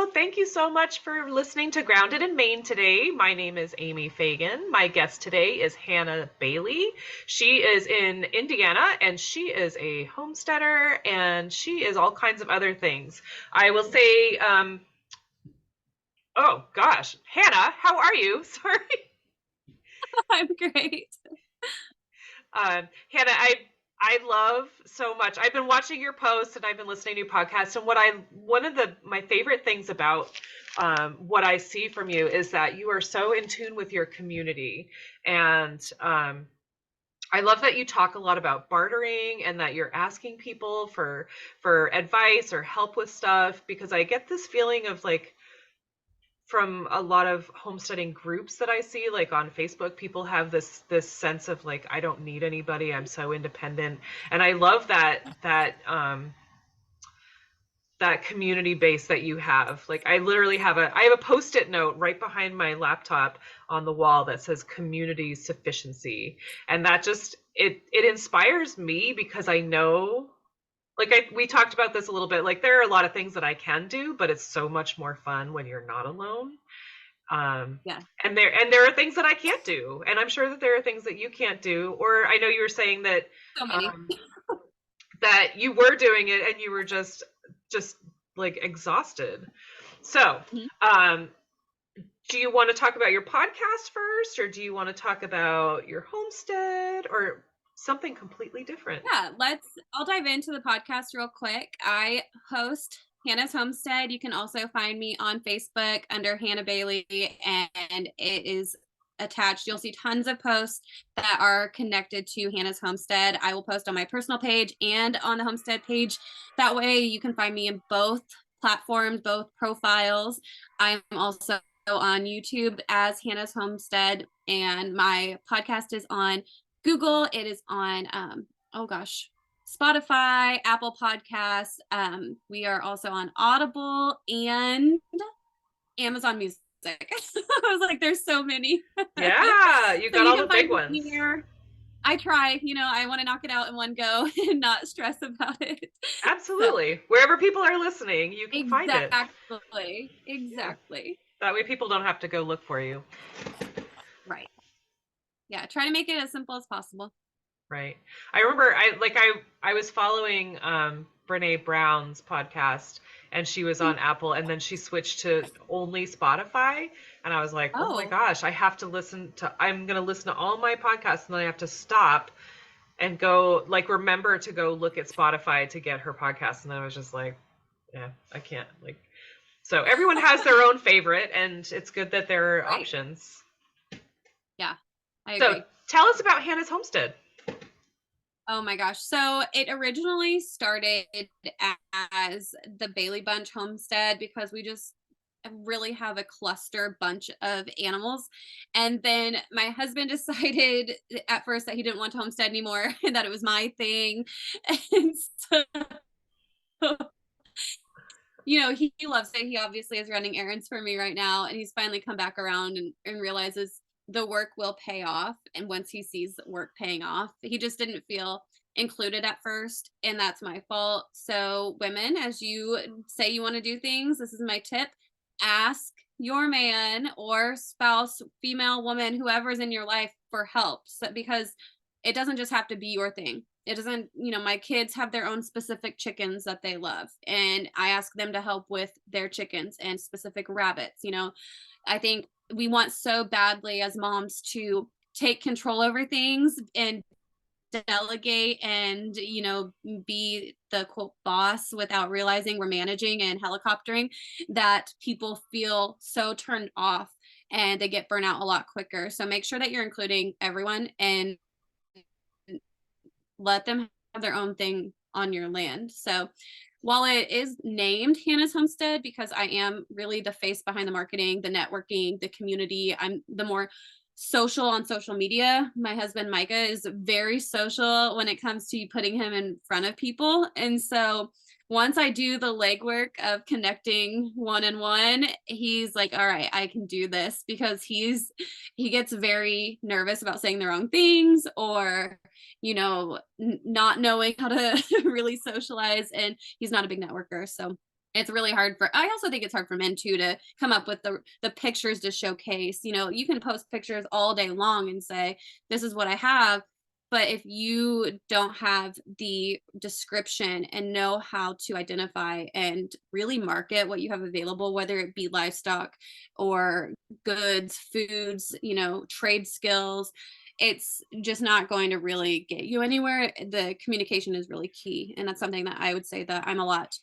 Hello, thank you so much for listening to Grounded in Maine today. My name is Amy Fagan. My guest today is Hannah Bailey. She is in Indiana and she is a homesteader and she is all kinds of other things. I will say, oh gosh, Hannah, how are you? Sorry. I'm great. Hannah, I love so much. I've been watching your posts and I've been listening to your podcast. And one of my favorite things about what I see from you is that you are so in tune with your community. And I love that you talk a lot about bartering and that you're asking people for advice or help with stuff, because I get this feeling of like, from a lot of homesteading groups that I see, like on Facebook, people have this sense of like, I don't need anybody, I'm so independent. And I love that community base that you have. Like I literally have a post-it note right behind my laptop on the wall that says community sufficiency. And that just it inspires me, because I know, like we talked about this a little bit, like there are a lot of things that I can do, but it's so much more fun when you're not alone. Yeah, And there are things that I can't do, and I'm sure that there are things that you can't do. Or I know you were saying that so many. um, that you were doing it and you were just like exhausted. So, Mhm. um, do you want to talk about your podcast first, or do you want to talk about your homestead, or something completely different? Yeah, I'll dive into the podcast real quick. I host Hannah's Homestead. You can also find me on Facebook under Hannah Bailey, and it is attached. You'll see tons of posts that are connected to Hannah's Homestead. I will post on my personal page and on the Homestead page. That way you can find me in both platforms, both profiles. I'm also on YouTube as Hannah's Homestead, and my podcast is on Google. It is on oh gosh, Spotify, Apple Podcasts. We are also on Audible and Amazon Music. I was like, there's so many. Yeah, you So got you all can the big find ones. me here. I try, I want to knock it out in one go and not stress about it. So Absolutely. Wherever people are listening, you can find it. Yeah. exactly. That way people don't have to go look for you. Right. Yeah. Try to make it as simple as possible. Right. I remember I was following Brené Brown's podcast, and she was on Apple, and then she switched to only Spotify, and I was like, "Oh my Oh, gosh, I'm going to listen to all my podcasts, and then I have to stop and go like remember to go look at Spotify to get her podcast." And then I was just like, "Yeah, I can't." Like, so everyone has their own favorite, and it's good that there are right. options. Yeah, I So, agree. tell us about Hannah's Homestead. Oh my gosh. So it originally started as the Bailey Bunch Homestead because we just really have a cluster bunch of animals. And then my husband decided at first that he didn't want to homestead anymore and that it was my thing. And so, he loves it. He obviously is running errands for me right now. And he's finally come back around and realizes the work will pay off. And once he sees work paying off, he just didn't feel included at first. And that's my fault. So, women, as you say you want to do things, this is my tip: ask your man or spouse, female, woman, whoever's in your life for help. So, because it doesn't just have to be your thing. It doesn't, my kids have their own specific chickens that they love, and I ask them to help with their chickens and specific rabbits. I think we want so badly as moms to take control over things and delegate and be the quote boss without realizing we're managing and helicoptering, that people feel so turned off and they get burnt out a lot quicker. So make sure that you're including everyone and let them have their own thing on your land. So while it is named Hannah's Homestead, because I am really the face behind the marketing, the networking, the community, I'm the more social on social media. My husband Micah is very social when it comes to putting him in front of people. And so once I do the legwork of connecting one and one, he's like, all right, I can do this, because he gets very nervous about saying the wrong things, or not knowing how to really socialize, and he's not a big networker. So It's really hard for, I also think it's hard for men too to come up with the pictures to showcase. You know, you can post pictures all day long and say, this is what I have. But if you don't have the description and know how to identify and really market what you have available, whether it be livestock or goods, foods, you know, trade skills, it's just not going to really get you anywhere. The communication is really key. And that's something that I would say that I'm a lot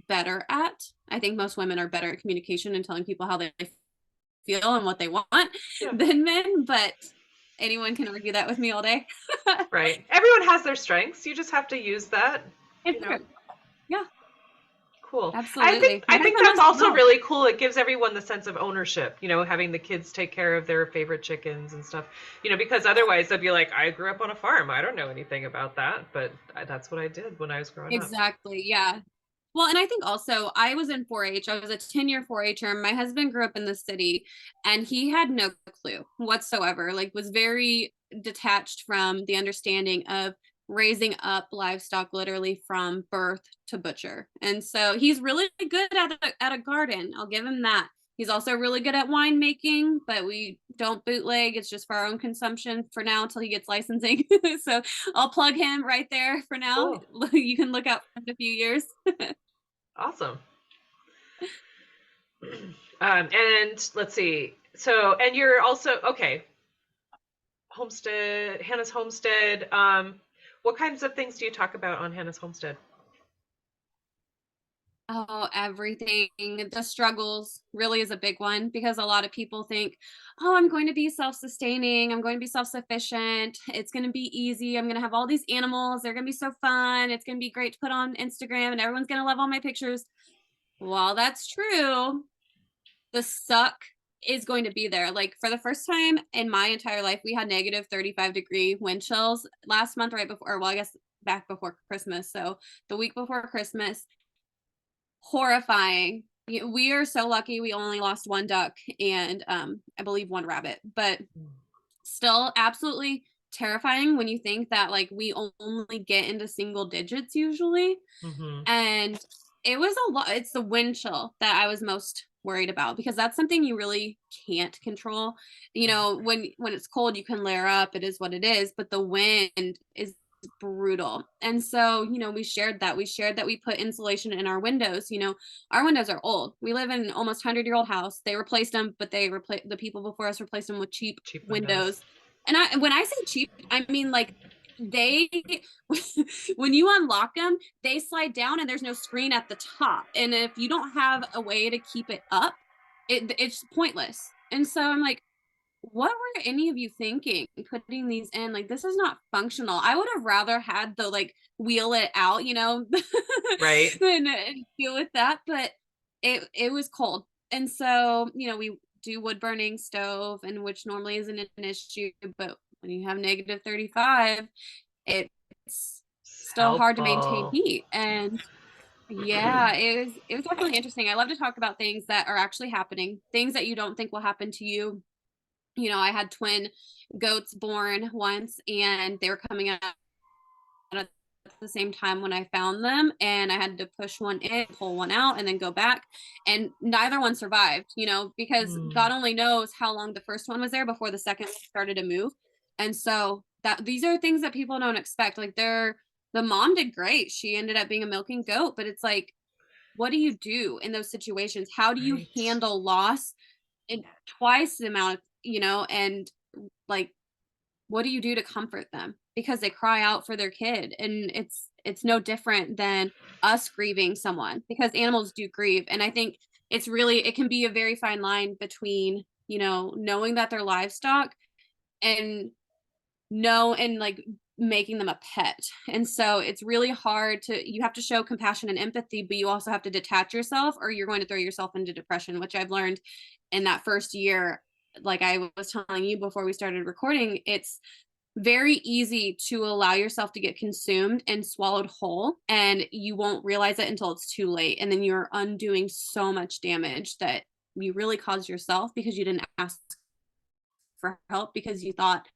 better at. I think most women are better at communication and telling people how they feel and what they want than men, but anyone can argue that with me all day. Right. Everyone has their strengths. You just have to use that. It's true. Yeah. Cool. Absolutely. I think that's also really cool. It gives everyone the sense of ownership, you know, having the kids take care of their favorite chickens and stuff, you know, because otherwise they'll be like, I grew up on a farm. I don't know anything about that, but that's what I did when I was growing up. Exactly. Yeah. Well, and I think also I was in 4-H. I was a 10-year 4-H'er. My husband grew up in the city and he had no clue whatsoever, like was very detached from the understanding of raising up livestock literally from birth to butcher. And so he's really good at a garden. I'll give him that. He's also really good at winemaking, but we don't bootleg. It's just for our own consumption for now until he gets licensing. So I'll plug him right there for now. Cool. You can look out for him in a few years. Awesome. And let's see. So, and you're also, okay, Homestead, Hannah's Homestead. What kinds of things do you talk about on Hannah's Homestead? Oh, everything. The struggles really is a big one because a lot of people think, oh, I'm going to be self-sustaining. I'm going to be self-sufficient. It's going to be easy. I'm going to have all these animals. They're going to be so fun. It's going to be great to put on Instagram and everyone's going to love all my pictures. While that's true, the suck is going to be there. Like for the first time in my entire life, we had negative 35-degree wind chills last month, right before, well, I guess back before Christmas. So the week before Christmas, horrifying. We are so lucky we only lost one duck and I believe one rabbit, but still absolutely terrifying when you think that like we only get into single digits usually. And it was a lot. It's the wind chill that I was most worried about because that's something you really can't control. You know, when it's cold you can layer up, it is what it is, but the wind is brutal. And so, you know, we shared that we put insulation in our windows. You know, our windows are old. We live in an almost 100-year-old house. They replaced them, but the people before us replaced them with cheap windows. And when I say cheap, I mean like they when you unlock them, they slide down and there's no screen at the top. And if you don't have a way to keep it up, it's pointless. And so I'm like, what were any of you thinking putting these in? Like, this is not functional. I would have rather had the like wheel it out, you know, right, than deal with that. But it was cold. And so, you know, we do wood burning stove, and which normally isn't an issue, but when you have negative 35, it's still hard to maintain heat. And yeah, it was definitely interesting. I love to talk about things that are actually happening, things that you don't think will happen to you. You know, I had twin goats born once and they were coming out at the same time when I found them, and I had to push one in, pull one out, and then go back, and neither one survived, you know, because God only knows how long the first one was there before the second started to move. And so that these are things that people don't expect. Like the mom did great. She ended up being a milking goat, but it's like, what do you do in those situations? How do you handle loss in twice the amount of, you know, and like, what do you do to comfort them? Because they cry out for their kid, and it's no different than us grieving someone, because animals do grieve. And I think it can be a very fine line between, you know, knowing that they're livestock and like making them a pet. And so it's really hard you have to show compassion and empathy, but you also have to detach yourself or you're going to throw yourself into depression, which I've learned in that first year. Like I was telling you before we started recording, it's very easy to allow yourself to get consumed and swallowed whole, and you won't realize it until it's too late. And then you're undoing so much damage that you really caused yourself because you didn't ask for help because you thought,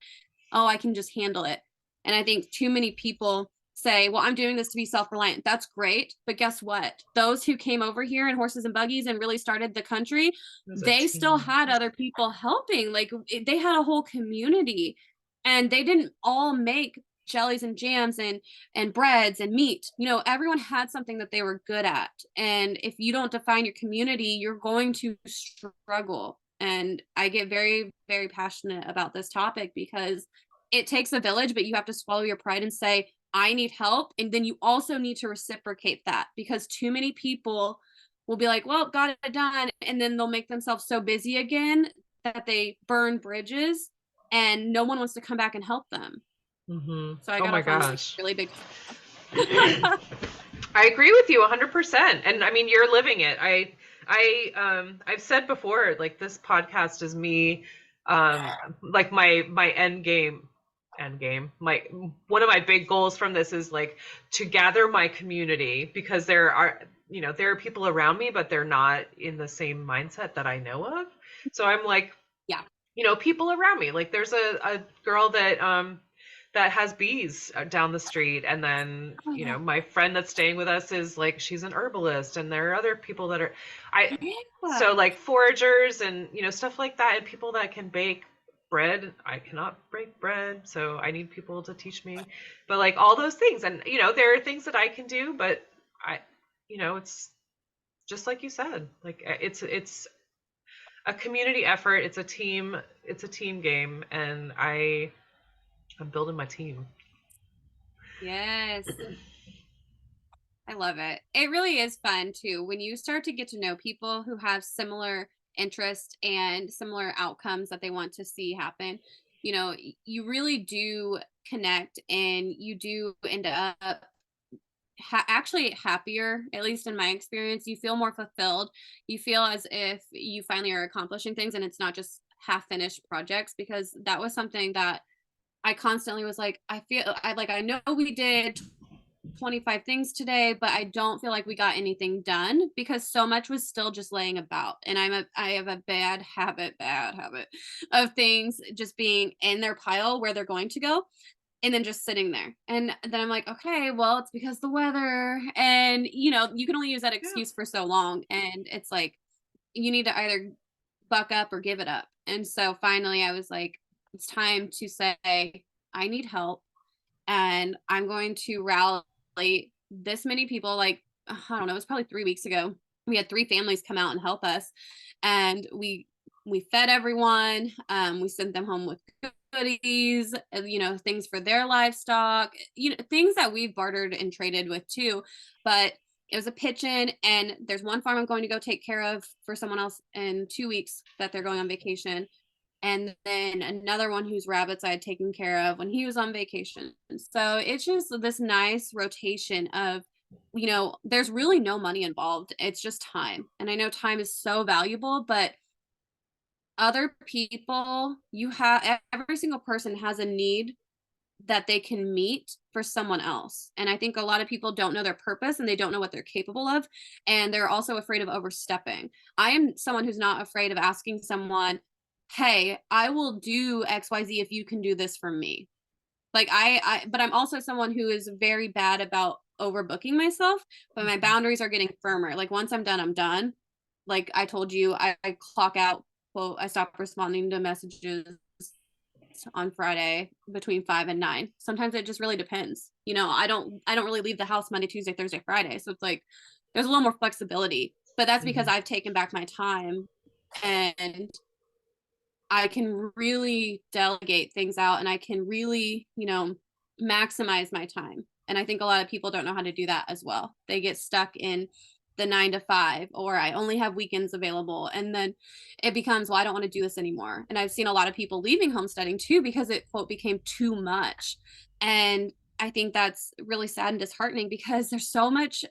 oh, I can just handle it. And I think too many people say, well, I'm doing this to be self-reliant. That's great. But guess what? Those who came over here in horses and buggies and really started the country, As a they still team. had other people helping. Like they had a whole community, and they didn't all make jellies and jams and breads and meat. You know, everyone had something that they were good at. And if you don't define your community, you're going to struggle. And I get very, very passionate about this topic because it takes a village, but you have to swallow your pride and say, I need help. And then you also need to reciprocate that, because too many people will be like, well, got it done. And then they'll make themselves so busy again that they burn bridges and no one wants to come back and help them. Mm-hmm. So I Oh got my off on like gosh. really big. I agree with you 100%. And I mean, you're living it. I've said before, like this podcast is me, like my end game. My one of my big goals from this is like to gather my community, because there are people around me, but they're not in the same mindset that I know of. So I'm like, Yeah. people around me. Like there's a girl that has bees down the street, and then my friend that's staying with us is like, she's an herbalist, and there are other people that are so like foragers and stuff like that, and people that can bake bread. I cannot bake bread, so I need people to teach me. But like all those things, and there are things that I can do, but it's just like you said, like it's a community effort. It's a team game, and I'm building my team. Yes. I love it. It really is fun too when you start to get to know people who have similar interests and similar outcomes that they want to see happen. You know, you really do connect, and you do end up actually happier, at least in my experience. You feel more fulfilled. You feel as if you finally are accomplishing things and it's not just half finished projects, because that was something that I constantly was like, I know we did 25 things today, but I don't feel like we got anything done, because so much was still just laying about. And I have a bad habit of things just being in their pile where they're going to go, and then just sitting there. And then I'm like, okay, well, it's because the weather. And you can only use that Yeah. excuse for so long. And it's like, you need to either buck up or give it up. And so finally I was like, it's time to say, I need help, and I'm going to rally this many people. Like, I don't know, it was probably 3 weeks ago. We had 3 families come out and help us, and we fed everyone. We sent them home with goodies, things for their livestock, things that we've bartered and traded with too. But it was a pitch in, and there's one farm I'm going to go take care of for someone else in 2 weeks that they're going on vacation. And then another one whose rabbits I had taken care of when he was on vacation. So it's just this nice rotation of, there's really no money involved. It's just time. And I know time is so valuable, but other people, every single person has a need that they can meet for someone else. And I think a lot of people don't know their purpose, and they don't know what they're capable of. And they're also afraid of overstepping. I am someone who's not afraid of asking someone, hey, I will do XYZ if you can do this for me. Like but I'm also someone who is very bad about overbooking myself, but my boundaries are getting firmer. Like once I'm done, I'm done. Like I told you, I clock out. Well, I stopped responding to messages on Friday between 5 and 9. Sometimes it just really depends. I don't really leave the house Monday, Tuesday, Thursday, Friday. So it's like there's a little more flexibility. But that's because I've taken back my time, and I can really delegate things out, and I can really, maximize my time. And I think a lot of people don't know how to do that as well. They get stuck in the 9 to 5, or I only have weekends available. And then it becomes, well, I don't want to do this anymore. And I've seen a lot of people leaving homesteading too, because it, quote, became too much. And I think that's really sad and disheartening, because there's so much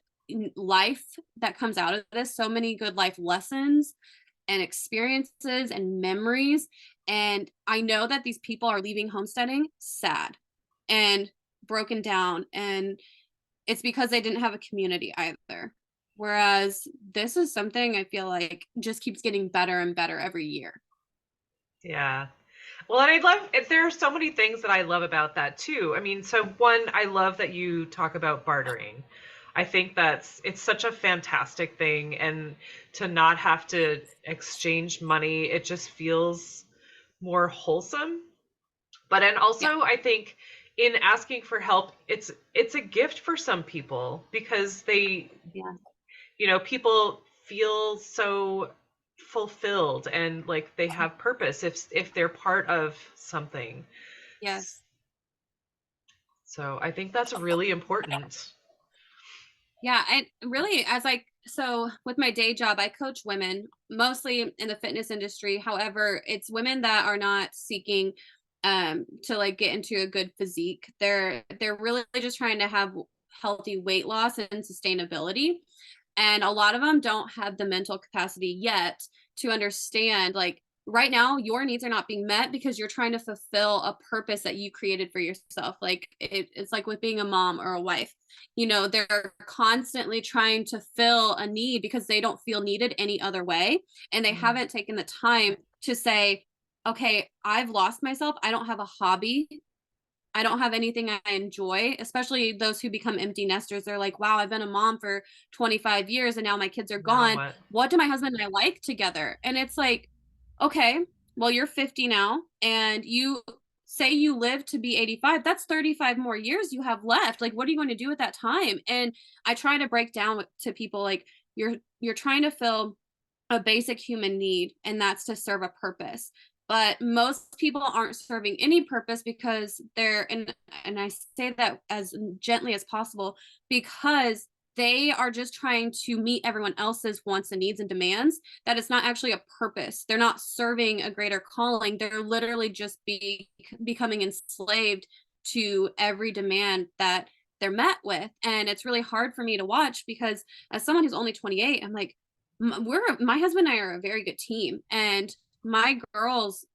life that comes out of this, so many good life lessons and experiences and memories. And I know that these people are leaving homesteading sad and broken down, and it's because they didn't have a community either. Whereas this is something I feel like just keeps getting better and better every year. Yeah. Well, and I love, there are so many things that I love about that too. I mean, so one, I love that you talk about bartering. I think it's such a fantastic thing. And to not have to exchange money, it just feels more wholesome. But and Yeah. also I think in asking for help, it's a gift for some people because they, Yeah. people feel so fulfilled and like they have purpose if they're part of something. Yes. So I think that's really important. Yeah, and really, so with my day job, I coach women mostly in the fitness industry. However, it's women that are not seeking to like get into a good physique. They're really just trying to have healthy weight loss and sustainability. And a lot of them don't have the mental capacity yet to understand, like, right now your needs are not being met because you're trying to fulfill a purpose that you created for yourself. Like it's like with being a mom or a wife, they're constantly trying to fill a need because they don't feel needed any other way, and they Mm. haven't taken the time to say, okay, I've lost myself, I don't have a hobby, I don't have anything I enjoy. Especially those who become empty nesters. They're like, wow, I've been a mom for 25 years and now my kids are Now gone. what? What do my husband and I like together? And it's like, okay, well, you're 50 now and you say you live to be 85. That's 35 more years you have left. Like, what are you going to do at that time? And I try to break down to people, like, you're trying to fill a basic human need, and that's to serve a purpose. But most people aren't serving any purpose because and I say that as gently as possible, because they are just trying to meet everyone else's wants and needs and demands, that it's not actually a purpose. They're not serving a greater calling. They're literally just becoming enslaved to every demand that they're met with. And it's really hard for me to watch because as someone who's only 28, I'm like, my husband and I are a very good team, and my girls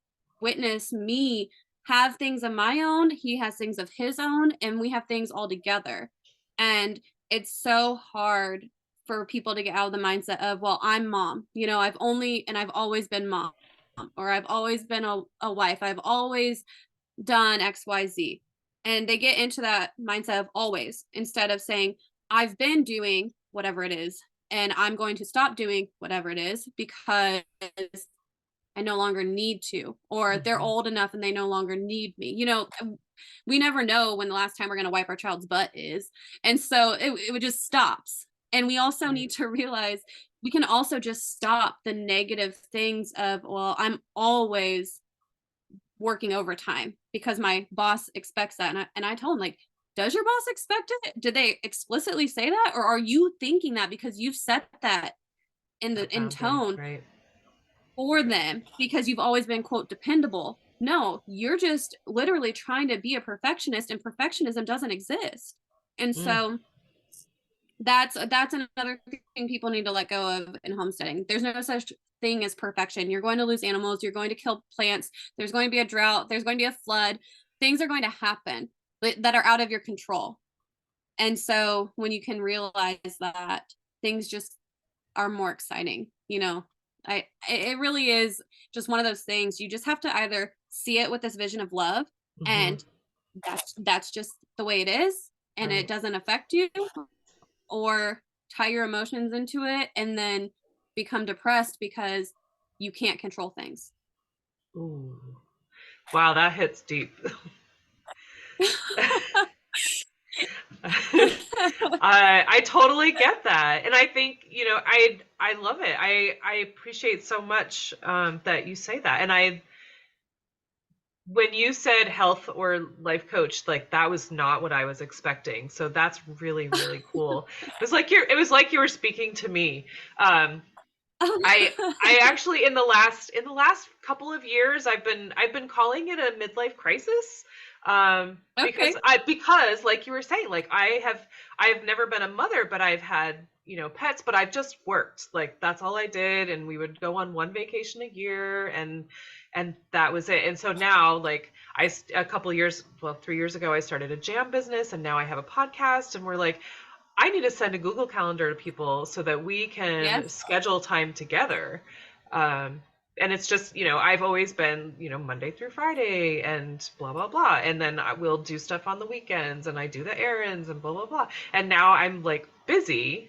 witness me have things of my own, he has things of his own, and we have things all together. And it's so hard for people to get out of the mindset of, well, I'm mom, I've always been mom, or I've always been a wife, I've always done XYZ. And they get into that mindset of always, instead of saying, I've been doing whatever it is, and I'm going to stop doing whatever it is because I no longer need to, or they're Mhm. old enough and they no longer need me. We never know when the last time we're going to wipe our child's butt is. And so it just stops. And we also Right. need to realize we can also just stop the negative things of, well, I'm always working overtime because my boss expects that. And I told him, like, does your boss expect it? Did they explicitly say that? Or are you thinking that because you've set that That in boundary, tone right? for them because you've always been, quote, dependable? No, you're just literally trying to be a perfectionist, and perfectionism doesn't exist. And Mm. so that's another thing people need to let go of in homesteading. There's no such thing as perfection. You're going to lose animals, you're going to kill plants, there's going to be a drought, there's going to be a flood. Things are going to happen that are out of your control. And so when you can realize that, things just are more exciting, it really is just one of those things. You just have to either see it with this vision of love, Hmm. and that's just the way it is, and it Right. doesn't affect you, or tie your emotions into it and then become depressed because you can't control things. Ooh. Wow, that hits deep. I totally get that, and I think I love it. I appreciate so much that you say that, and when you said health or life coach, like that was not what I was expecting. So that's really really cool. It was like you were speaking to me. Um, I actually in the last couple of years I've been calling it a midlife crisis, because Okay. because like you were saying, like I've never been a mother, but I've had pets, but I've just worked, like that's all I did, and we would go on one vacation a year, and that was it. And so now, like a couple of years, well, 3 years ago I started a jam business, and now I have a podcast, and we're like, I need to send a Google Calendar to people so that we can Yes. schedule time together. Um, and it's just, I've always been, Monday through Friday and blah, blah, blah. And then I will do stuff on the weekends and I do the errands and blah, blah, blah. And now I'm like busy.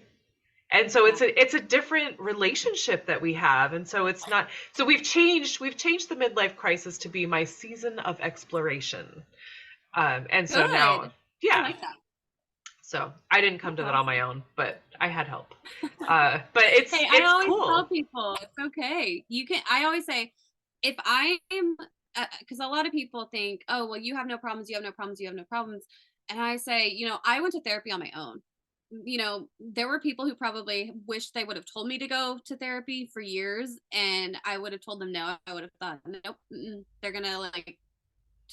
And so it's a different relationship that we have. And so it's not, so we've changed the midlife crisis to be my season of exploration. And so now, Good. I yeah. like that. So I didn't come to that on my own, but I had help. But it's Hey, it's I always cool. tell people it's okay. I always say, if I am, because a lot of people think, oh, well, you have no problems, you have no problems, you have no problems. And I say, I went to therapy on my own. There were people who probably wish they would have told me to go to therapy for years, and I would have told them no. I would have thought, nope, they're gonna like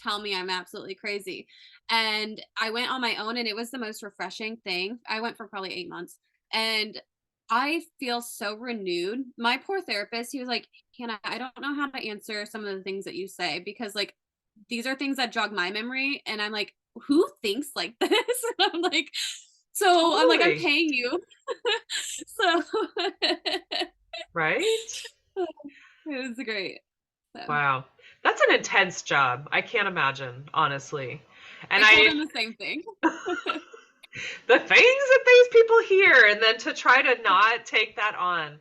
tell me I'm absolutely crazy. And I went on my own, and it was the most refreshing thing. I went for probably 8 months, and I feel so renewed. My poor therapist, he was like, Hannah, I don't know how to answer some of the things that you say, because like these are things that jog my memory. And I'm like, who thinks like this? And I'm like, so I'm like, I'm Totally. paying you. So Right? it was great. So Wow. That's an intense job. I can't imagine, honestly. And I told him the same thing. the things that these people hear, and then to try to not take that on.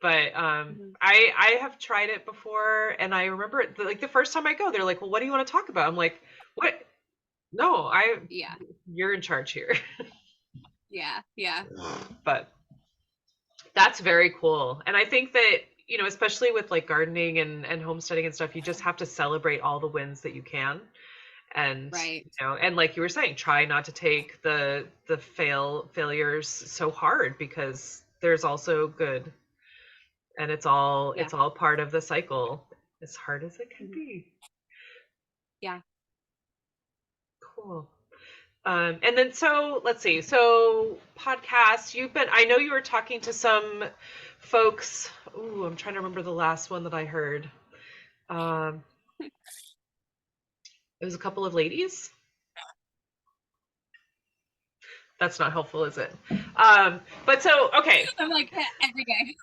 But I have tried it before, and I remember like the first time I go, they're like, "Well, what do you want to talk about?" I'm like, "What? No, Yeah. you're in charge here." Yeah. Yeah. But that's very cool. And I think that, especially with like gardening and homesteading and stuff, you just have to celebrate all the wins that you can. And, Right. and like you were saying, try not to take the failures so hard, because there's also good, and it's all Yeah. part of the cycle, as hard as it can be. Yeah. Cool. And then, so let's see. So podcasts, I know you were talking to some folks. Ooh, I'm trying to remember the last one that I heard. Um, it was a couple of ladies. That's not helpful, is it? But so, okay. I'm like, every day.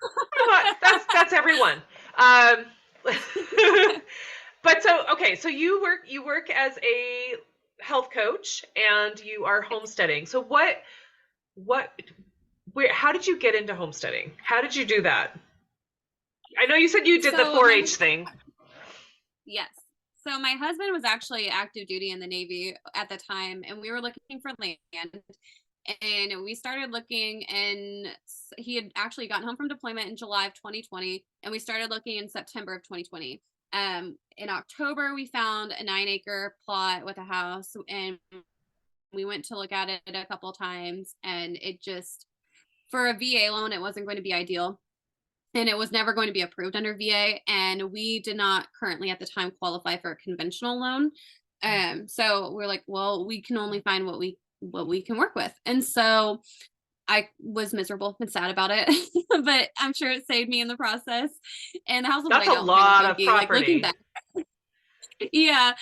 That's everyone. Um, but so, okay. So you work as a health coach, and you are homesteading. So what how did you get into homesteading? How did you do that? I know you said you did the 4-H thing. Yes. So my husband was actually active duty in the Navy at the time, and we were looking for land. And we started looking, and he had actually gotten home from deployment in July of 2020, and we started looking in September of 2020. In October, we found a 9-acre plot with a house, and we went to look at it a couple of times, and it just, for a VA loan, it wasn't going to be ideal. And it was never going to be approved under VA. And we did not currently at the time qualify for a conventional loan. So we're like, well, we can only find what we can work with. And so I was miserable and sad about it, but I'm sure it saved me in the process. And the house was That's way a out lot being of funky, like looking property. back. Yeah.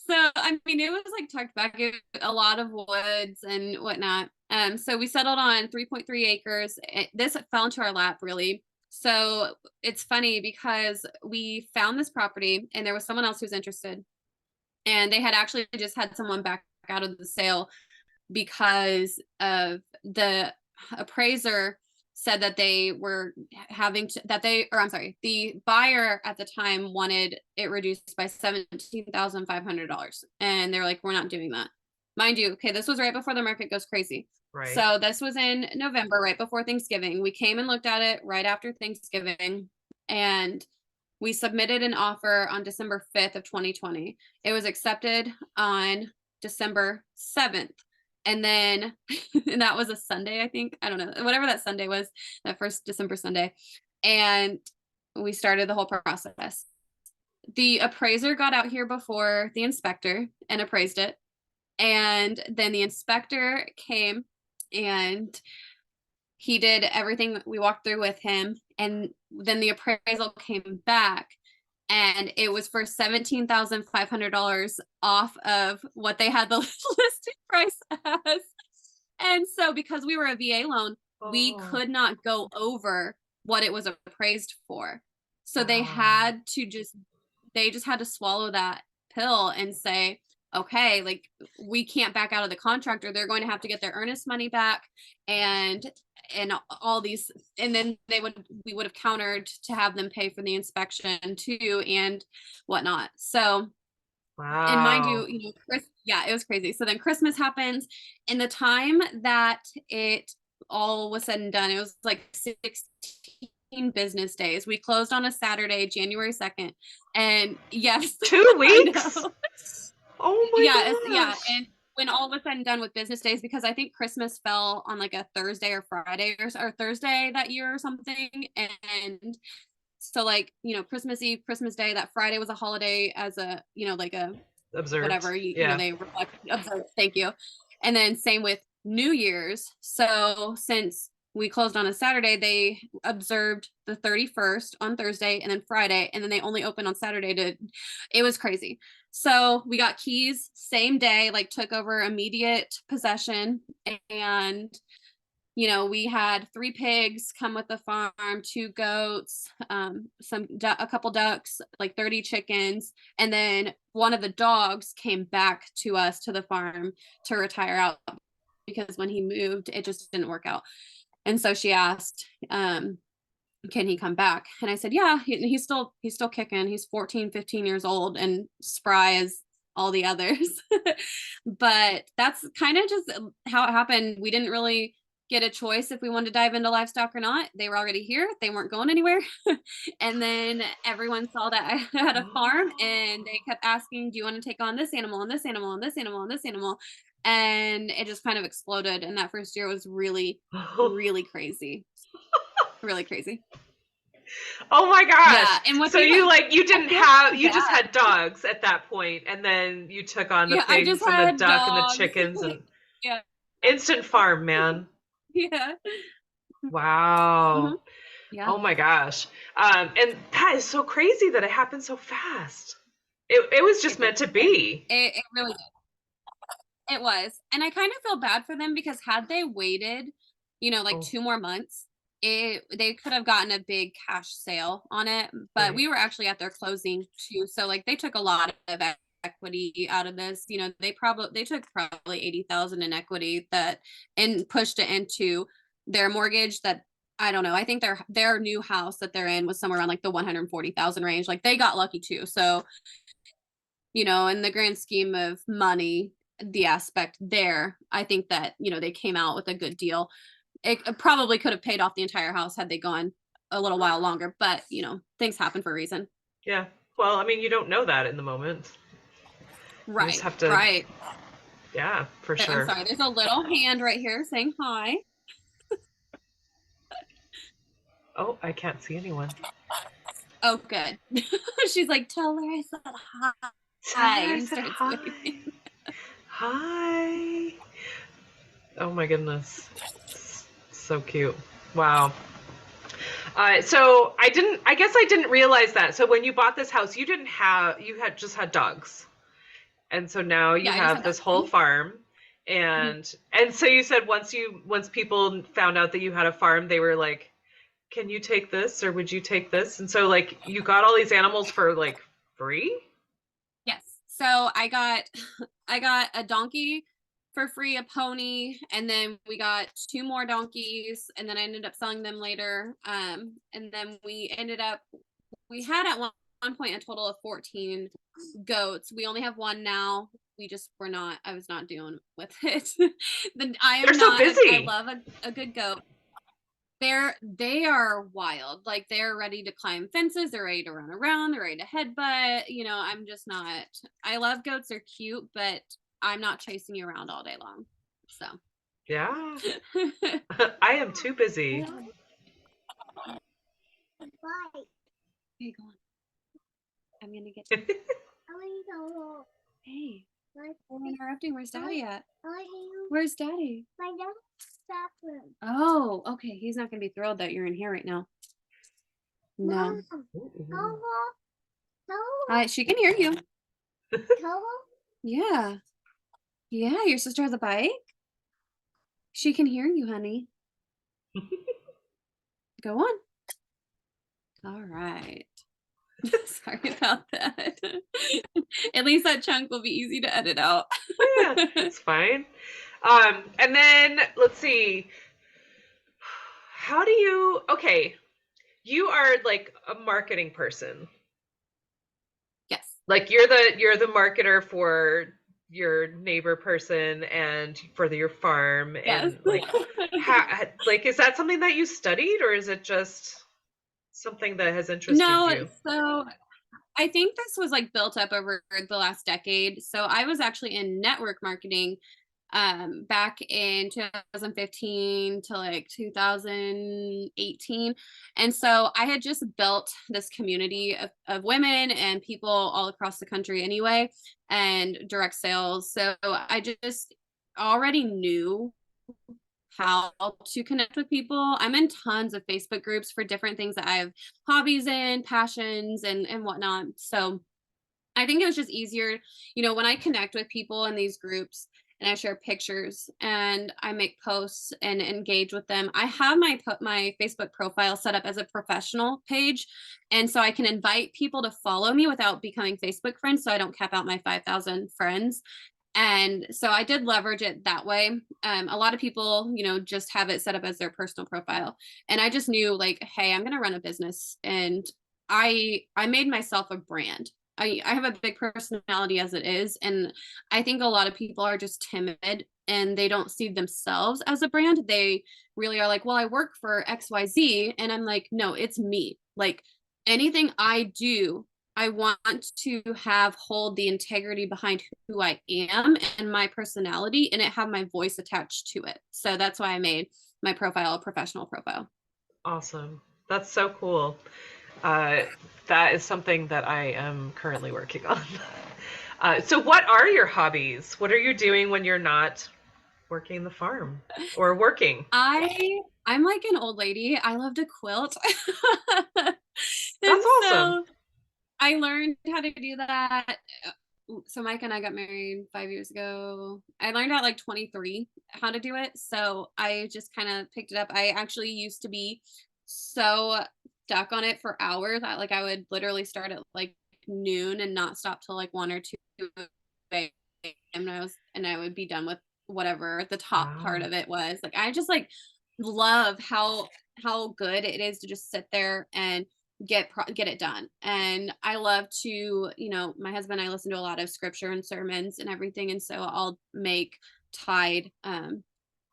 So I mean, it was like tucked back, a lot of woods and whatnot. So we settled on 3.3 acres. This fell into our lap, really. So it's funny because we found this property, and there was someone else who was interested, and they had actually just had someone back out of the sale because of the appraiser said that they were having to, the buyer at the time wanted it reduced by $17,500. And they're like, we're not doing that. Mind you, okay, this was right before the market goes crazy. Right. So this was in November, right before Thanksgiving. We came and looked at it right after Thanksgiving, and we submitted an offer on December 5th of 2020. It was accepted on December 7th. And then, and that was a Sunday, I think. I don't know, whatever that Sunday was, that first December Sunday. And we started the whole process. The appraiser got out here before the inspector and appraised it. And then the inspector came, and he did everything we walked through with him. And then the appraisal came back, and it was for $17,500 off of what they had the listing price as. And so because we were a VA loan, we could not go over what it was appraised for. So they just had to swallow that pill and say, okay, like we can't back out of the contract, or they're going to have to get their earnest money back, and all these, and then we would have countered to have them pay for the inspection too and whatnot. So, and mind you, it was crazy. So then Christmas happens, and the time that it all was said and done, it was like 16 business days. We closed on a Saturday, January 2nd. And yes, 2 weeks. Oh my gosh. Yeah. And when all was said and done with business days, because I think Christmas fell on like a Thursday or Friday or Thursday that year or something. And so like, Christmas Eve, Christmas Day, that Friday was a holiday as a, like a observed. Whatever, they reflect, observed. Thank you. And then same with New Year's. So since we closed on a Saturday, they observed the 31st on Thursday and then Friday, and then they only opened on Saturday it was crazy. So we got keys same day, like took over immediate possession, and we had 3 pigs come with the farm, 2 goats, a couple ducks, like 30 chickens. And then one of the dogs came back to us to the farm to retire out, because when he moved, it just didn't work out. And so she asked, can he come back? And I said, yeah, he's still kicking. He's 14, 15 years old and spry as all the others. But that's kind of just how it happened. We didn't really get a choice if we wanted to dive into livestock or not. They were already here. They weren't going anywhere. And then everyone saw that I had a farm, and they kept asking, do you want to take on this animal and this animal and this animal and this animal? And it just kind of exploded. And that first year was really, really crazy. Really crazy. Oh my gosh. Yeah. And so you just had dogs at that point, and then you took on the pigs and the duck and the chickens and instant farm, man. Yeah. Wow. Mm-hmm. Yeah. Oh my gosh. And that is so crazy that it happened so fast. It was just meant to be. It really did. It was. And I kind of feel bad for them, because had they waited, 2 more months, they could have gotten a big cash sale on it. But Right. we were actually at their closing too. So like they took a lot of equity out of this. They took probably 80,000 in equity and pushed it into their mortgage that, I don't know, I think their new house that they're in was somewhere around like the 140,000 range. Like they got lucky too. So, in the grand scheme of money, the aspect there, I think that, they came out with a good deal. It probably could have paid off the entire house had they gone a little while longer, but things happen for a reason. Yeah. Well, I mean, you don't know that in the moment. Right. You just have to, right. Yeah, for sure. I'm sorry. There's a little hand right here saying hi. Oh, I can't see anyone. Oh, good. She's like, tell her I said hi. I said hi. Hi. Oh my goodness. So cute. Wow. So I guess I didn't realize that. So when you bought this house, you had just had dogs. And so now you have this whole farm. And so you said once people found out that you had a farm, they were like, can you take this, or would you take this? And so like you got all these animals for like free? Yes. So I got a donkey for free, a pony, and then we got 2 more donkeys, and then I ended up selling them later. And then we had at one point a total of 14 goats. We only have 1 now. I was not doing with it. They're so busy. I love a good goat. They are wild. Like they're ready to climb fences. They're ready to run around. They're ready to headbutt. I'm just not. I love goats. They're cute, but I'm not chasing you around all day long. So. Yeah. I am too busy. Hey, go on. I'm gonna get. Hey. We're interrupting. Where's Daddy at? Where's Daddy? My dad's bathroom. Oh, okay. He's not gonna be thrilled that you're in here right now. No. She can hear you. Yeah. Yeah, your sister has a bike? She can hear you, honey. Go on. All right. Sorry about that. At least that chunk will be easy to edit out. Yeah, it's fine. And then let's see. How do you, okay, you are like a marketing person. Yes. Like you're the marketer for your neighbor person and for your farm Yes. and like is that something that you studied or is it just something that has interested No, you? so I think this was like built up over the last decade. So I was actually in network marketing back in 2015 to like 2018. And so I had just built this community of women and people all across the country anyway, and direct sales. So I just already knew how to connect with people. I'm in tons of Facebook groups for different things that I have hobbies in, passions, and whatnot. So I think it was just easier, when I connect with people in these groups and I share pictures and I make posts and engage with them. I have my Facebook profile set up as a professional page, and so I can invite people to follow me without becoming Facebook friends, so I don't cap out my 5,000 friends. And so I did leverage it that way. A lot of people, just have it set up as their personal profile. And I just knew like, hey, I'm going to run a business. And I made myself a brand. I have a big personality as it is. And I think a lot of people are just timid and they don't see themselves as a brand. They really are like, well, I work for XYZ. And I'm like, no, it's me. Like anything I do, I want to hold the integrity behind who I am and my personality, and it have my voice attached to it. So that's why I made my profile a professional profile. Awesome. That's so cool. That is something that I am currently working on. So what are your hobbies? What are you doing when you're not working the farm or working? I'm like an old lady. I love to quilt. That's And awesome. so I learned how to do that. So Mike and I got married 5 years ago. I learned at like 23 how to do it. So I just kind of picked it up. I actually used to be so stuck on it for hours. I would literally start at like noon and not stop till like 1 or 2 and I would be done with whatever the top part Wow. of it was. Like I just like love how good it is to just sit there and get it done. And I love to, my husband and I listen to a lot of scripture and sermons and everything, and so I'll make tied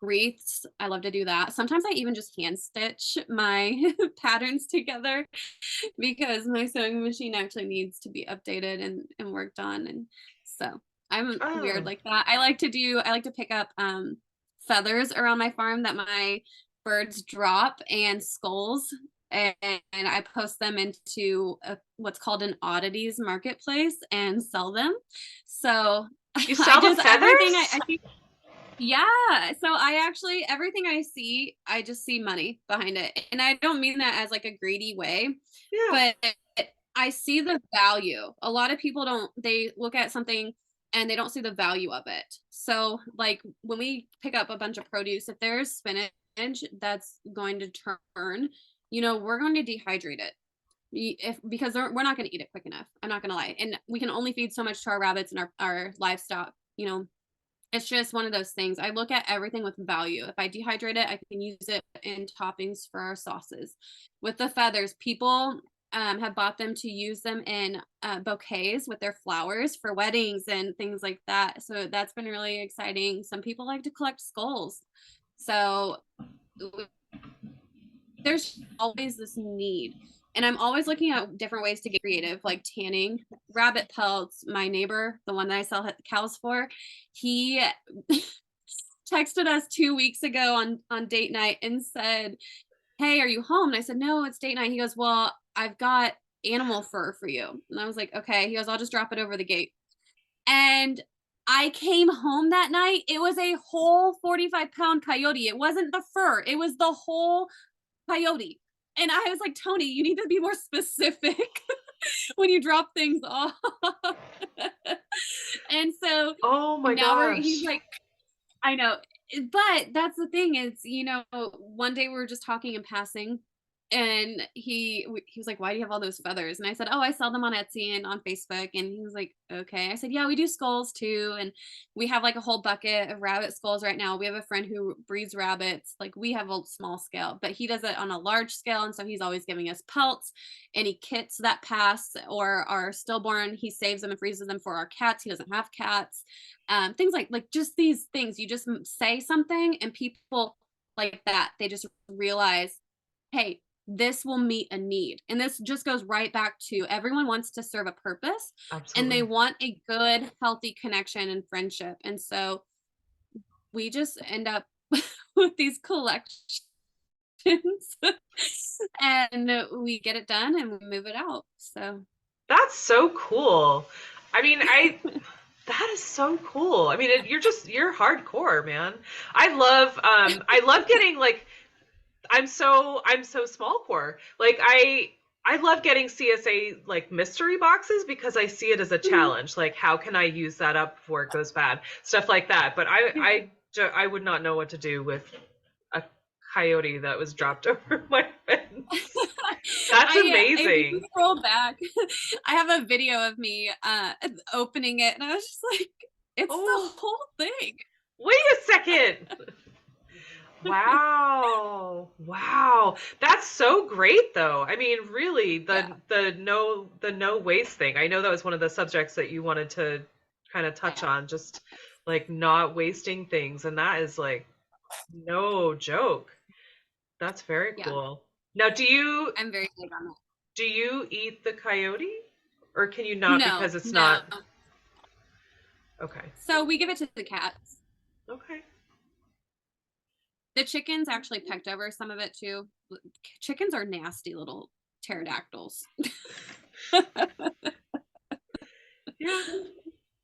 wreaths. I love to do that. Sometimes I even just hand stitch my patterns together because my sewing machine actually needs to be updated and worked on. And so I'm weird Oh, like that. I like to pick up feathers around my farm that my birds drop and skulls, and I post them into what's called an oddities marketplace and sell them. So you I sell the just everything feathers? I see. Yeah. So I actually everything I see, I just see money behind it. And I don't mean that as like a greedy way, Yeah. but I see the value. A lot of people don't, they look at something and they don't see the value of it. So like when we pick up a bunch of produce, if there's spinach that's going to turn, we're going to dehydrate it. Because we're not going to eat it quick enough. I'm not going to lie. And we can only feed so much to our rabbits and our livestock, it's just one of those things. I look at everything with value. If I dehydrate it, I can use it in toppings for our sauces. With the feathers, people have bought them to use them in bouquets with their flowers for weddings and things like that. So that's been really exciting. Some people like to collect skulls. So there's always this need. And I'm always looking at different ways to get creative, like tanning, rabbit pelts. My neighbor, the one that I sell cows for, he texted us 2 weeks ago on date night and said, hey, are you home? And I said, no, it's date night. He goes, well, I've got animal fur for you. And I was like, okay. He goes, I'll just drop it over the gate. And I came home that night. It was a whole 45-pound coyote. It wasn't the fur. It was the whole coyote. And I was like, Tony, you need to be more specific when you drop things off. And so Oh my now gosh. he's like, I know. But that's the thing is, one day we were just talking in passing And he was like, why do you have all those feathers? And I said, oh, I sell them on Etsy and on Facebook. And he was like, okay. I said, yeah, we do skulls too. And we have like a whole bucket of rabbit skulls right now. We have a friend who breeds rabbits. Like we have a small scale, but he does it on a large scale. And so he's always giving us pelts, any kits that pass or are stillborn. He saves them and freezes them for our cats. He doesn't have cats. Things like just these things. You just say something and people like that, they just realize, hey, this will meet a need. And this just goes right back to everyone wants to serve a purpose. Absolutely. And they want a good, healthy connection and friendship. And so we just end up with these collections and we get it done and we move it out. So that's so cool. I mean, that is so cool. I mean, you're hardcore, man. I love getting like, I'm so small core. Like I love getting CSA like mystery boxes because I see it as a challenge. Like how can I use that up before it goes bad? Stuff like that. But I would not know what to do with a coyote that was dropped over my fence. That's amazing. If you scroll back, I have a video of me opening it and I was just like, it's the whole thing. Wait a second. Wow. That's so great though. I mean, really the no waste thing. I know that was one of the subjects that you wanted to kind of touch on, just like not wasting things. And that is like no joke. That's very cool. Now, I'm very good on it. Do you eat the coyote or can you not because it's not? Okay. So we give it to the cats. Okay. The chickens actually pecked over some of it too. Chickens are nasty little pterodactyls. Yeah,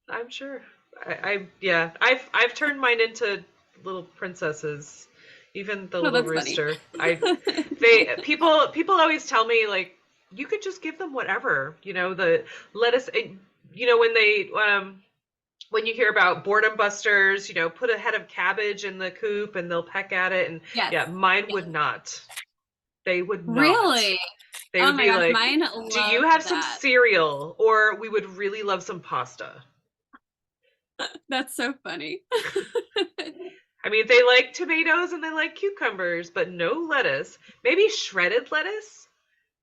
I'm sure. I've turned mine into little princesses. Even the little rooster. People always tell me like you could just give them whatever, the lettuce. When you hear about boredom busters, put a head of cabbage in the coop and they'll peck at it. And mine would not. They would not. Really? They would be like, mine do you have some cereal? Or we would really love some pasta. That's so funny. I mean, they like tomatoes and they like cucumbers, but no lettuce. Maybe shredded lettuce,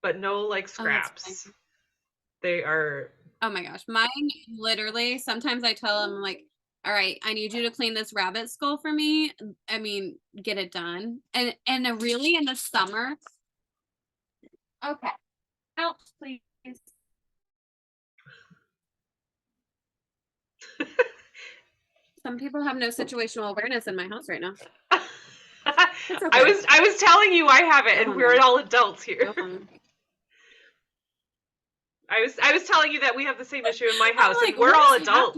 but no like scraps. They are... Oh my gosh. Mine literally, sometimes I tell them like, all right, I need you to clean this rabbit skull for me. I mean, get it done. And really in the summer. Okay. Out, please. Some people have no situational awareness in my house right now. Okay. I was telling you I have it, and we're all adults here. I was telling you that we have the same issue in my house, and we're all adults.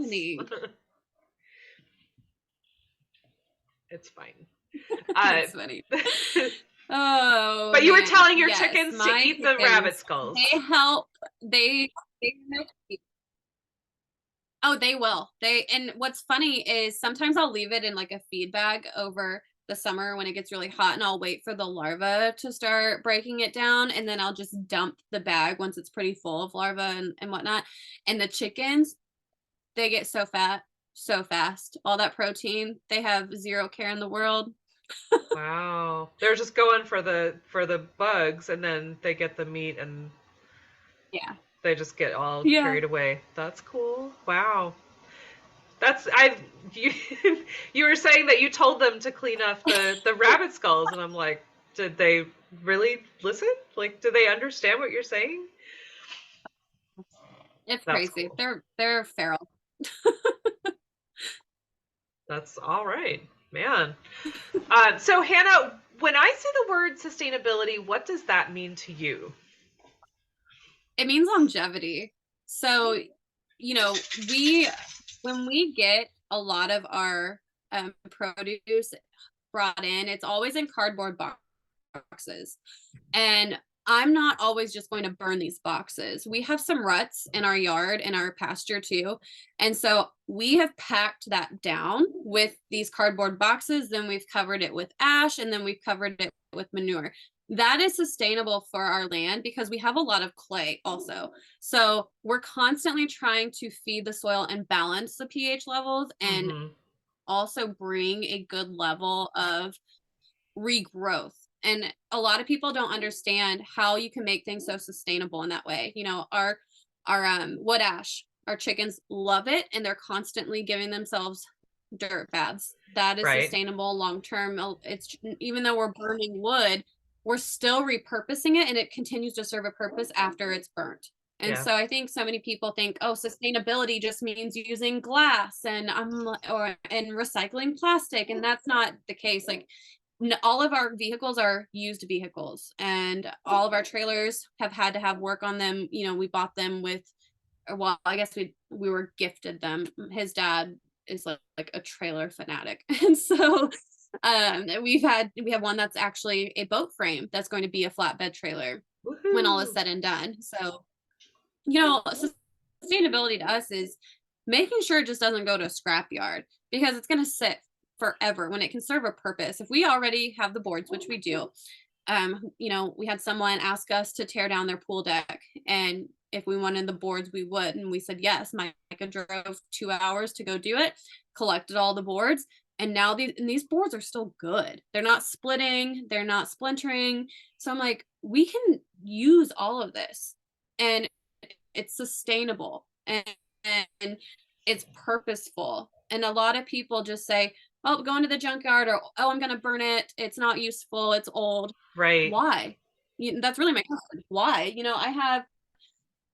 It's fine. That's funny. Oh, but you were telling your chickens to eat the rabbit skulls. They help. They Oh, they will. And what's funny is sometimes I'll leave it in like a feed bag over the summer when it gets really hot, and I'll wait for the larva to start breaking it down, and then I'll just dump the bag once it's pretty full of larva and whatnot. And the chickens, they get so fat so fast. All that protein, they have zero care in the world. Wow. They're just going for the bugs, and then they get the meat, and they just get all carried away. That's cool. Wow. You were saying that you told them to clean up the rabbit skulls, and I'm like, did they really listen? Like, do they understand what you're saying? It's crazy. Cool. They're feral. That's all right, man. So Hannah, when I see the word sustainability, what does that mean to you? It means longevity. So, when we get a lot of our produce brought in, it's always in cardboard boxes. And I'm not always just going to burn these boxes. We have some ruts in our yard and our pasture too. And so we have packed that down with these cardboard boxes. Then we've covered it with ash, and then we've covered it with manure. that is sustainable for our land because we have a lot of clay also. So we're constantly trying to feed the soil and balance the pH levels and also bring a good level of regrowth. And a lot of people don't understand how you can make things so sustainable in that way. You know, our wood ash, our chickens love it, and they're constantly giving themselves dirt baths. That is sustainable long term. It's, even though we're burning wood, we're still repurposing it, and it continues to serve a purpose after it's burnt. And so I think so many people think, oh, sustainability just means using glass and recycling plastic, and that's not the case. Like, all of our vehicles are used vehicles, and all of our trailers have had to have work on them. You know, we bought them with, well, I guess we were gifted them. His dad is like a trailer fanatic, and so we have one that's actually a boat frame that's going to be a flatbed trailer when all is said and done. So, you know, sustainability to us is making sure it just doesn't go to a scrapyard, because it's going to sit forever when it can serve a purpose. If we already have the boards, which we do, you know, we had someone ask us to tear down their pool deck, and if we wanted the boards, we would, and we said yes. Micah drove 2 hours to go do it, collected all the boards, and now these boards are still good. They're not splitting, they're not splintering. So I'm like, we can use all of this, and it's sustainable, and it's purposeful. And a lot of people just say, oh, going to the junkyard, or oh, I'm going to burn it, it's not useful, it's old. Right. Why? That's really my question. Why? You know, I have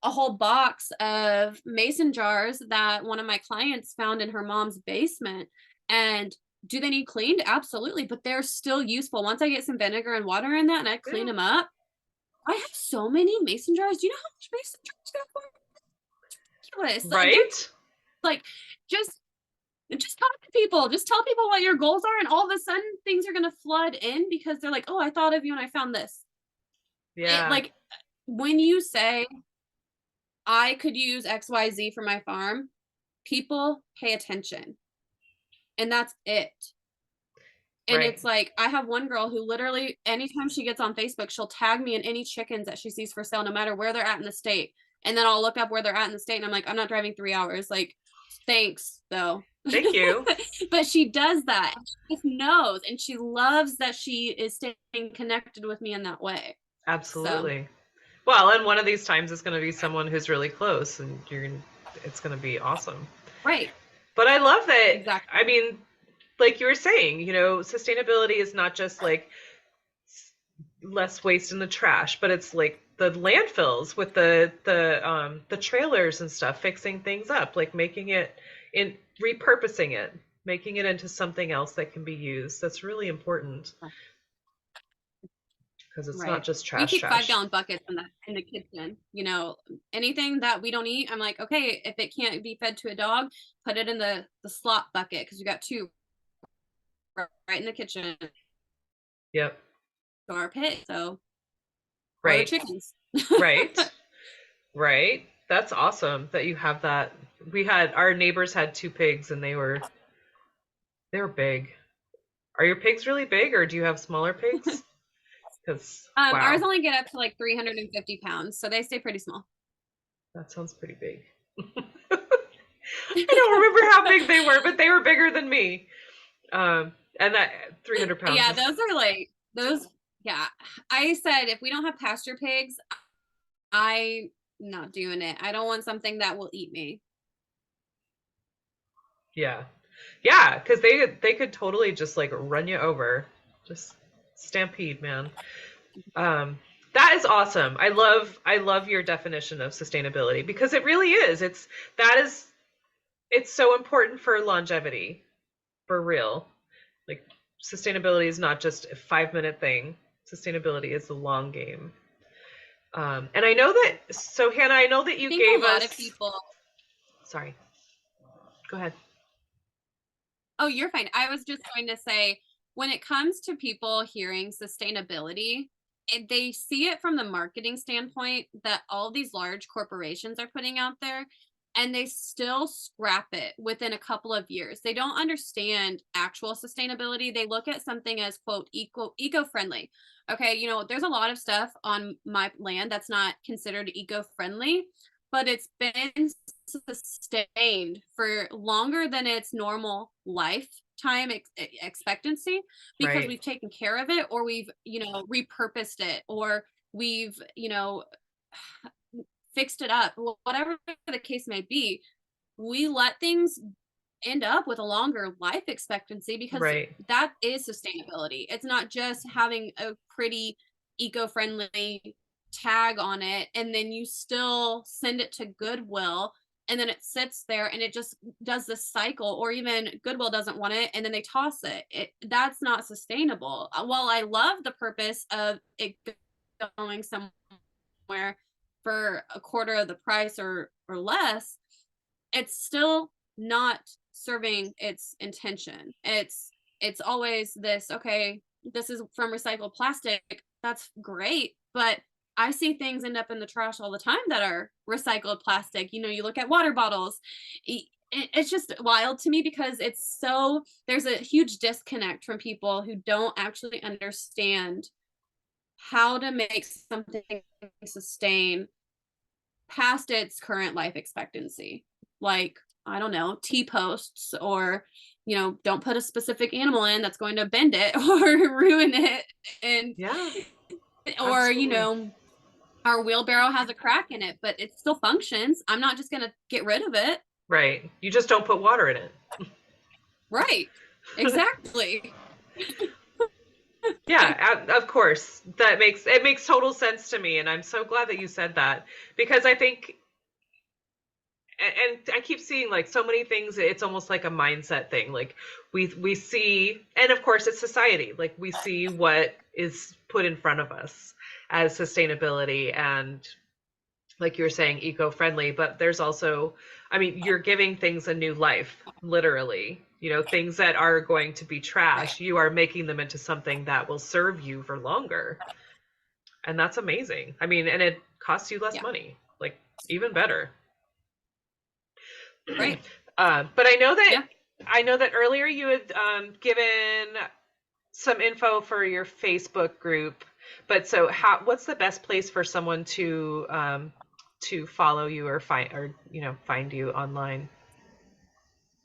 a whole box of mason jars that one of my clients found in her mom's basement. And do they need cleaned? Absolutely, but they're still useful. Once I get some vinegar and water in that and I clean them up, I have so many mason jars. Do you know how much mason jars go for? Ridiculous. Right? Like, just talk to people. Just tell people what your goals are, and all of a sudden things are going to flood in because they're like, oh, I thought of you and I found this. Yeah. Like, when you say, I could use XYZ for my farm, people pay attention. And that's it. And it's like, I have one girl who literally, anytime she gets on Facebook, she'll tag me in any chickens that she sees for sale, no matter where they're at in the state. And then I'll look up where they're at in the state, and I'm like, I'm not driving 3 hours. Like, thanks, though. Thank you. But she does that. She just knows, and she loves that she is staying connected with me in that way. Absolutely. So. Well, and one of these times it's going to be someone who's really close, and it's going to be awesome. Right. But I love that. Exactly. I mean, like you were saying, you know, sustainability is not just like less waste in the trash, but it's like the landfills with the trailers and stuff, fixing things up, like repurposing it, making it into something else that can be used. That's really important, because it's not just trash. We keep 5-gallon buckets in the kitchen. You know, anything that we don't eat, I'm like, okay, if it can't be fed to a dog, put it in the slop bucket, because we got 2 right in the kitchen. Yep. To our pit, so right. Chickens. Right. That's awesome that you have that. Our neighbors had 2 pigs, and they were big. Are your pigs really big, or do you have smaller pigs? Because wow. Ours only get up to like 350 pounds, so they stay pretty small. That sounds pretty big. I don't remember how big they were, but they were bigger than me. And that 300 pounds. Yeah, those. Yeah, I said, if we don't have pasture pigs, I'm not doing it. I don't want something that will eat me. Yeah, because they could totally just like run you over, just stampede, man. That is awesome. I love your definition of sustainability, because it really is. It's so important for longevity, for real. Like, sustainability is not just a 5-minute thing. Sustainability is the long game. And I know that, so Hannah, I know that you gave us a lot of people. Sorry. Go ahead. Oh, you're fine. I was just going to say, when it comes to people hearing sustainability, they see it from the marketing standpoint that all these large corporations are putting out there. and they still scrap it within a couple of years. They don't understand actual sustainability. They look at something as quote eco-friendly. Okay, you know, there's a lot of stuff on my land that's not considered eco-friendly, but it's been sustained for longer than its normal lifetime expectancy because Right. we've taken care of it, or we've, you know, repurposed it, or we've, you know, fixed it up, whatever the case may be. We let things end up with a longer life expectancy because Right. that is sustainability. It's not just having a pretty eco-friendly tag on it and then you still send it to Goodwill and then it sits there and it just does this cycle, or even Goodwill doesn't want it and then they toss it. That's not sustainable. While I love the purpose of it going somewhere for a quarter of the price or less, it's still not serving its intention. It's always this, okay, this is from recycled plastic. That's great, but I see things end up in the trash all the time that are recycled plastic. You know, you look at water bottles. It's just wild to me because it's so, there's a huge disconnect from people who don't actually understand how to make something sustain past its current life expectancy. Like, I don't know, T-posts, or, you know, don't put a specific animal in that's going to bend it or ruin it. And, Yeah. or, Absolutely. you know, our wheelbarrow has a crack in it, but it still functions. I'm not just going to get rid of it. Right. You just don't put water in it. Right. Exactly. Yeah, of course. It makes total sense to me, and I'm so glad that you said that, because I think, and I keep seeing like so many things, it's almost like a mindset thing. Like we see, and of course it's society, like we see what is put in front of us as sustainability and, like you were saying, eco-friendly, but there's also, I mean, you're giving things a new life, literally. You know, things that are going to be trash, Right. you are making them into something that will serve you for longer. And that's amazing. I mean, and it costs you less Yeah. money, like even better. Right. But Yeah. I know that earlier you had given some info for your Facebook group. But so what's the best place for someone to follow you or find you online?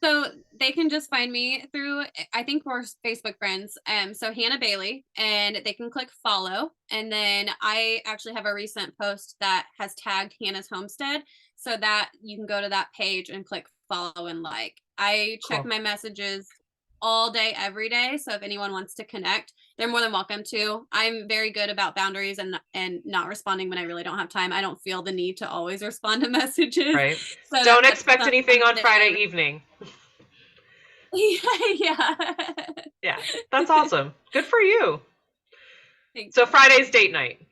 So they can just find me through, I think we're Facebook friends. So Hannah Bailey, and they can click follow. And then I actually have a recent post that has tagged Hannah's Homestead, so that you can go to that page and click follow and like. I check Cool. my messages all day, every day. So if anyone wants to connect, they're more than welcome to. I'm very good about boundaries and not responding when I really don't have time. I don't feel the need to always respond to messages. Right. So Don't that's expect anything on something Friday evening. yeah. Yeah, that's awesome. Good for you. Thank So you. Friday's date night.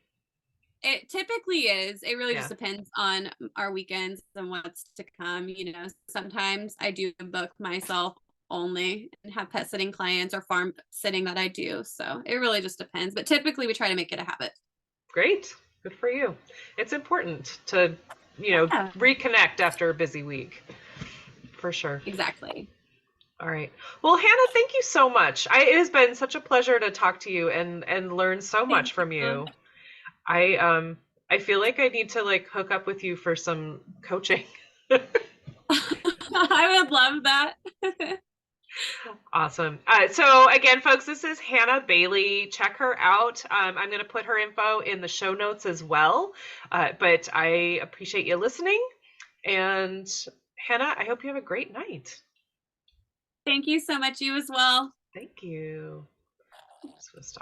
It typically is. It really Yeah. just depends on our weekends and what's to come. You know, sometimes I do book myself only and have pet sitting clients or farm sitting that I do. So it really just depends. But typically we try to make it a habit. Great. Good for you. It's important to, Yeah, reconnect after a busy week. For sure. exactly. All right. Well, Hannah, thank you so much. It has been such a pleasure to talk to you and learn so much Thank from you. you. I feel like I need to like hook up with you for some coaching. I would love that. Awesome. So again, folks, this is Hannah Bailey. Check her out. I'm going to put her info in the show notes as well. But I appreciate you listening. And Hannah, I hope you have a great night. Thank you so much. You as well. Thank you. Just gonna stop.